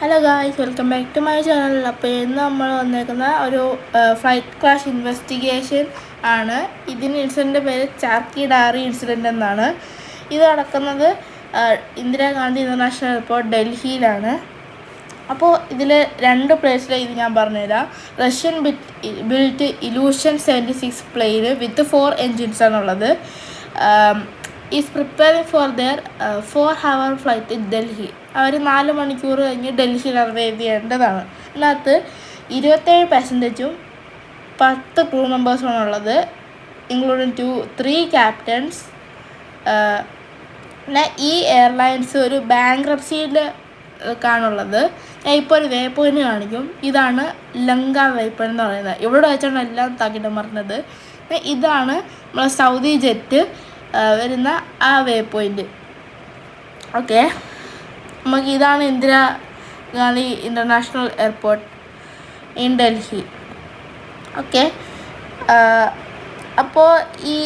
Hello guys, welcome back to my channel. അപ്പോൾ ഇന്ന് നമ്മൾ വന്നേക്കുന്ന ഒരു ഫ്ലൈറ്റ് ക്രാഷ് ഇൻവെസ്റ്റിഗേഷൻ ആണ്. ഇതിന് ഇൻസിഡൻറ്റിൻ്റെ പേര് ചാർക്കി ഡാറി ഇൻസിഡൻറ്റ് എന്നാണ്. ഇത് നടക്കുന്നത് ഇന്ദിരാഗാന്ധി ഇൻ്റർനാഷണൽ എയർപോർട്ട് ഡൽഹിയിലാണ്. അപ്പോൾ ഇതിൽ രണ്ട് പ്ലേസിൽ ഇത് ഞാൻ പറഞ്ഞുതരാം. Russian built Ilyushin 76 plane with 4 engines ആണുള്ളത്. Is preparing for their 4-hour flight in Delhi. അവർ 4 മണിക്കൂർ കഴിഞ്ഞ് ഡൽഹിയിൽ അറൈവ് ചെയ്യേണ്ടതാണ്. ഇതിനകത്ത് 27 പാസഞ്ചേഴ്സും 10 ക്രൂ മെമ്പേഴ്സുമാണ് ഉള്ളത്, ഇൻക്ലൂഡിങ് 3 ക്യാപ്റ്റൻസ്. പിന്നെ ഈ എയർലൈൻസ് ഒരു ബാങ്ക്രപ്സിയിൽ കാണുള്ളത്. ഞാൻ ഇപ്പോൾ ഒരു വേ പോയിന്റ് കാണിക്കും. ഇതാണ് ലങ്ക വേ പോയിന്റ് എന്ന് പറയുന്നത്. ഇവിടെ വെച്ചാണ് എല്ലാം തകിടം മറിഞ്ഞത്. ഇതാണ് നമ്മളെ സൗദി ജെറ്റ് വരുന്ന ആ വേ പോയിന്റ്. ഓക്കെ, നമുക്ക് ഇതാണ് Indira Gandhi international airport in Delhi. Okay, അപ്പോൾ ഈ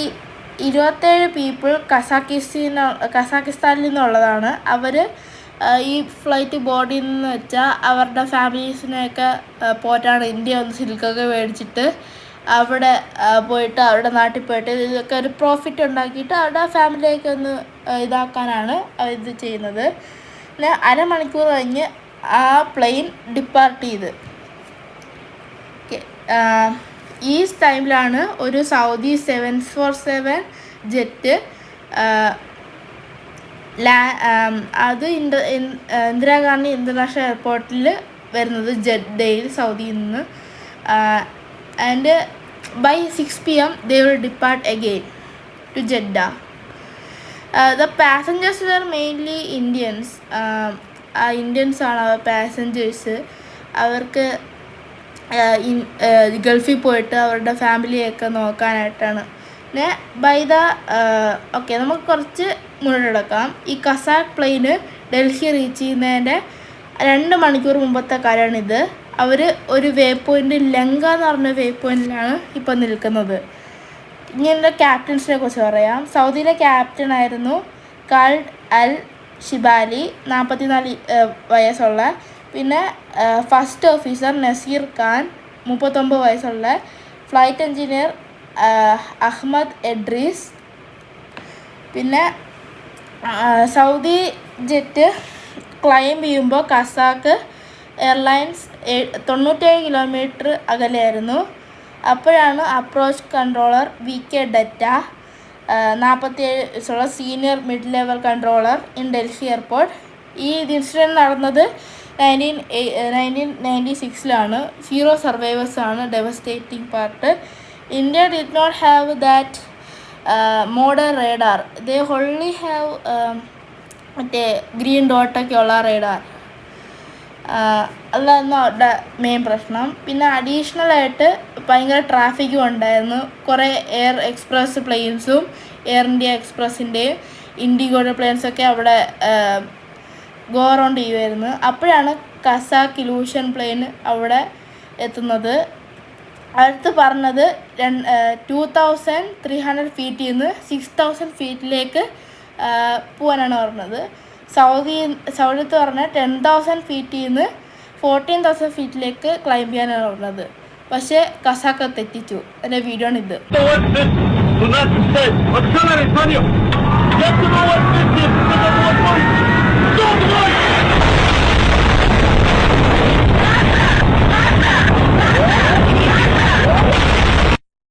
27 പീപ്പിൾ കസാക്കിസ്ഥാനിൽ നിന്നുള്ളതാണ്. അവർ ഈ ഫ്ലൈറ്റ് ബോർഡിൽ നിന്ന് വെച്ചാൽ അവരുടെ ഫാമിലീസിനെയൊക്കെ പോയിട്ടാണ് ഇന്ത്യ ഒന്ന് സിൽക്കൊക്കെ മേടിച്ചിട്ട് അവിടെ പോയിട്ട് അവരുടെ നാട്ടിൽ പോയിട്ട് ഇതൊക്കെ ഒരു പ്രോഫിറ്റ് ഉണ്ടാക്കിയിട്ട് അവരുടെ ഫാമിലിയൊക്കെ ഒന്ന് ഇതാക്കാനാണ് ഇത് ചെയ്യുന്നത്. പിന്നെ അരമണിക്കൂർ കഴിഞ്ഞ് ആ പ്ലെയിൻ ഡിപ്പാർട്ട് ചെയ്ത്. ഈ ടൈമിലാണ് ഒരു സൗദി 747 ജെറ്റ് അത് ഇന്ദിരാഗാന്ധി ഇൻ്റർനാഷണൽ എയർപോർട്ടിൽ വരുന്നത്, ജെഡ്ഡയിൽ, സൗദിയിൽ നിന്ന്. And by 6 PM they will depart again to Jeddah. The passengers were mainly Indians. Indians ആണ് അവർ പാസഞ്ചേഴ്സ്. അവർക്ക് ഗൾഫിൽ പോയിട്ട് അവരുടെ ഫാമിലിയൊക്കെ നോക്കാനായിട്ടാണ്. പിന്നെ ഓക്കെ, നമുക്ക് കുറച്ച് മുന്നോട്ടെടുക്കാം. ഈ കസാക്ക് പ്ലെയിന് ഡൽഹി റീച്ച് ചെയ്യുന്നതിൻ്റെ 2 മണിക്കൂർ മുമ്പത്തെ കാര്യമാണിത്. അവർ ഒരു വേ പോയിൻ്റ്, ലങ്ക എന്ന് പറഞ്ഞ വേ പോയിൻറ്റിലാണ് ഇപ്പോൾ നിൽക്കുന്നത്. ഇങ്ങനെ ക്യാപ്റ്റൻസിനെ കുറിച്ച് പറയാം. സൗദിയിലെ ക്യാപ്റ്റനായിരുന്നു ഖാലിദ് അൽ ഷിബാലി, 44 വയസ്സുള്ള. പിന്നെ ഫസ്റ്റ് ഓഫീസർ നസീർ ഖാൻ, 39 വയസ്സുള്ള. Flight engineer Ahmed Edris. പിന്നെ സൗദി ജെറ്റ് ക്ലൈംബ് ചെയ്യുമ്പോൾ കസാക്ക് എയർലൈൻസ് 97 കിലോമീറ്റർ അകലെയായിരുന്നു. അപ്പോഴാണ് അപ്രോച്ച് കൺട്രോളർ VK ഡറ്റ, 47 വയസ്സുള്ള senior mid level controller in Delhi airport. ഈ ഇൻസിഡൻറ്റ് നടന്നത് 1996 0 സർവൈവേഴ്സാണ്. Devastating part. India did not have that modern radar. They only have മറ്റേ green ഡോട്ടൊക്കെ ഉള്ള റേഡാർ. അതായിരുന്നു അവരുടെ മെയിൻ പ്രശ്നം. പിന്നെ അഡീഷണലായിട്ട് ഭയങ്കര ട്രാഫിക്കും ഉണ്ടായിരുന്നു. കുറേ എയർ എക്സ്പ്രസ് പ്ലെയിൻസും എയർ ഇന്ത്യ എക്സ്പ്രസിൻ്റെയും ഇൻഡിഗോയുടെ പ്ലെയിൻസൊക്കെ അവിടെ ഗോ അറൗണ്ട് ചെയ്യുമായിരുന്നു. അപ്പോഴാണ് കസാക്ക് ഇലൂഷൻ പ്ലെയിൻ അവിടെ എത്തുന്നത്. അടുത്ത് പറഞ്ഞത് 2300 ഫീറ്റിൽ നിന്ന് 6000 ഫീറ്റിലേക്ക് പോകാനാണ് പറഞ്ഞത്. സൗദിത്ത് പറഞ്ഞ 10,000 ഫീറ്റിൽ നിന്ന് 14,000 ഫീറ്റിലേക്ക് ക്ലൈംബ് ചെയ്യാനാണ് പറഞ്ഞത്. പക്ഷേ കസാക്ക് തെറ്റിച്ചു. എൻ്റെ വീഡിയോ ആണ് ഇത്.